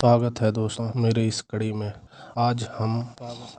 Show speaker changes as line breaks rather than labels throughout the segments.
स्वागत है दोस्तों मेरे इस कड़ी में। आज हम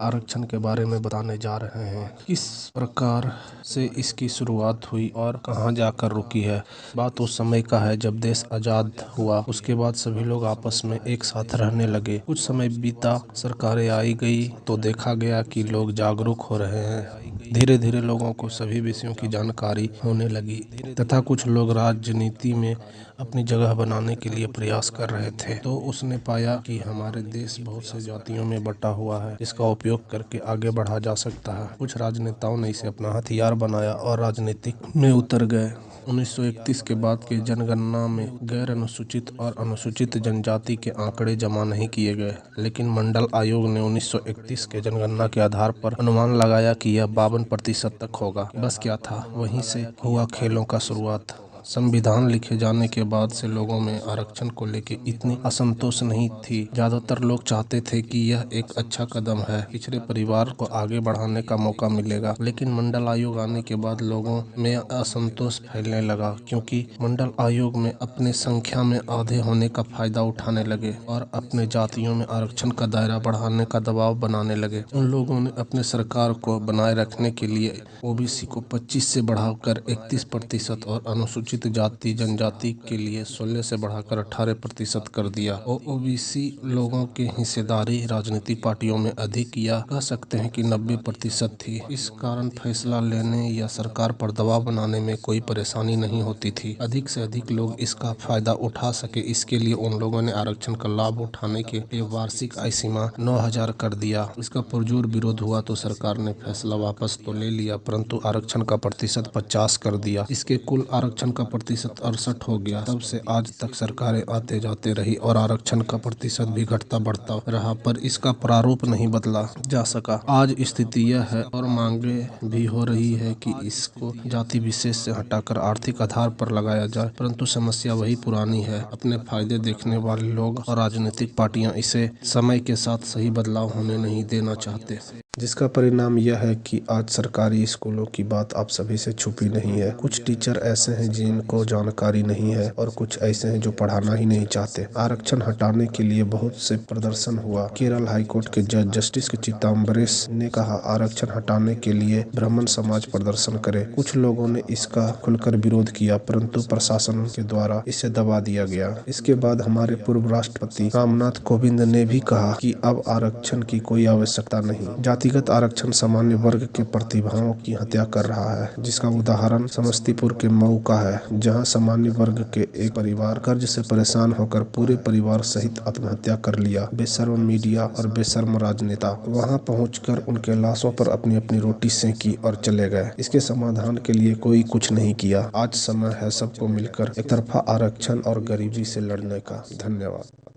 आरक्षण के बारे में बताने जा रहे हैं, किस प्रकार से इसकी शुरुआत हुई और कहां जाकर रुकी है। बात उस समय का है जब देश आज़ाद हुआ। उसके बाद सभी लोग आपस में एक साथ रहने लगे। कुछ समय बीता, सरकारें आई गई तो देखा गया कि लोग जागरूक हो रहे हैं। धीरे धीरे लोगों को सभी विषयों की जानकारी होने लगी तथा कुछ लोग राजनीति में अपनी जगह बनाने के लिए प्रयास कर रहे थे। तो उसने पाया कि हमारे देश बहुत से जातियों में बटा हुआ है, जिसका उपयोग करके आगे बढ़ा जा सकता है। कुछ राजनेताओं ने इसे अपना हथियार बनाया और राजनीतिक में उतर गए। 1931 के बाद की जनगणना में गैर अनुसूचित और अनुसूचित जनजाति के आंकड़े जमा नहीं किए गए, लेकिन मंडल आयोग ने 1931 के जनगणना के आधार पर अनुमान लगाया कि यह 52% तक होगा। बस क्या था, वहीं से हुआ खेलों का शुरुआत। संविधान लिखे जाने के बाद से लोगों में आरक्षण को लेकर इतनी असंतोष नहीं थी। ज्यादातर लोग चाहते थे कि यह एक अच्छा कदम है, पिछड़े परिवार को आगे बढ़ाने का मौका मिलेगा। लेकिन मंडल आयोग आने के बाद लोगों में असंतोष फैलने लगा, क्योंकि मंडल आयोग में अपने संख्या में आधे होने का फायदा उठाने लगे और अपने जातियों में आरक्षण का दायरा बढ़ाने का दबाव बनाने लगे। उन लोगों ने अपने सरकार को बनाए रखने के लिए ओबीसी को 25 से बढ़ाकर 31% और अनुसूचित जाति जनजाति के लिए 16 से बढ़ाकर 18% कर दिया। ओबीसी लोगों की हिस्सेदारी राजनीतिक पार्टियों में अधिक, या कह सकते हैं कि 90% थी। इस कारण फैसला लेने या सरकार पर दबाव बनाने में कोई परेशानी नहीं होती थी। अधिक से अधिक लोग इसका फायदा उठा सके, इसके लिए उन लोगों ने आरक्षण का लाभ उठाने के लिए वार्षिक आय सीमा 9,000 कर दिया। इसका पुरजोर विरोध हुआ तो सरकार ने फैसला वापस तो ले लिया, परंतु आरक्षण का प्रतिशत 50 कर दिया। इसके कुल आरक्षण का प्रतिशत 68 हो गया। तब से आज तक सरकारें आते जाते रही और आरक्षण का प्रतिशत भी घटता बढ़ता रहा, पर इसका प्रारूप नहीं बदला जा सका। आज स्थिति यह है और मांगे भी हो रही है कि इसको जाति विशेष से हटाकर आर्थिक आधार पर लगाया जाए, परंतु समस्या वही पुरानी है। अपने फायदे देखने वाले लोग और राजनीतिक पार्टियां इसे समय के साथ सही बदलाव होने नहीं देना चाहते, जिसका परिणाम यह है कि आज सरकारी स्कूलों की बात आप सभी से छुपी नहीं है। कुछ टीचर ऐसे हैं जिनको जानकारी नहीं है और कुछ ऐसे हैं जो पढ़ाना ही नहीं चाहते। आरक्षण हटाने के लिए बहुत से प्रदर्शन हुआ। केरल हाईकोर्ट के जज जस्टिस चिदम्बरेश ने कहा, आरक्षण हटाने के लिए ब्राह्मण समाज प्रदर्शन करे। कुछ लोगों ने इसका खुलकर विरोध किया, परंतु प्रशासन के द्वारा इसे दबा दिया गया। इसके बाद हमारे पूर्व राष्ट्रपति रामनाथ कोविंद ने भी कहा कि अब आरक्षण की कोई आवश्यकता नहीं। जातिगत आरक्षण सामान्य वर्ग के प्रतिभाओं की हत्या कर रहा है, जिसका उदाहरण समस्तीपुर के मऊ का है, जहां सामान्य वर्ग के एक परिवार कर्ज से परेशान होकर पूरे परिवार सहित आत्महत्या कर लिया। बेशर्म मीडिया और बेशर्म राजनेता वहां पहुंचकर उनके लाशों पर अपनी अपनी रोटी सेंकी और चले गए। इसके समाधान के लिए कोई कुछ नहीं किया। आज समय है सबको मिलकर एक तरफा आरक्षण और गरीबी से लड़ने का। धन्यवाद।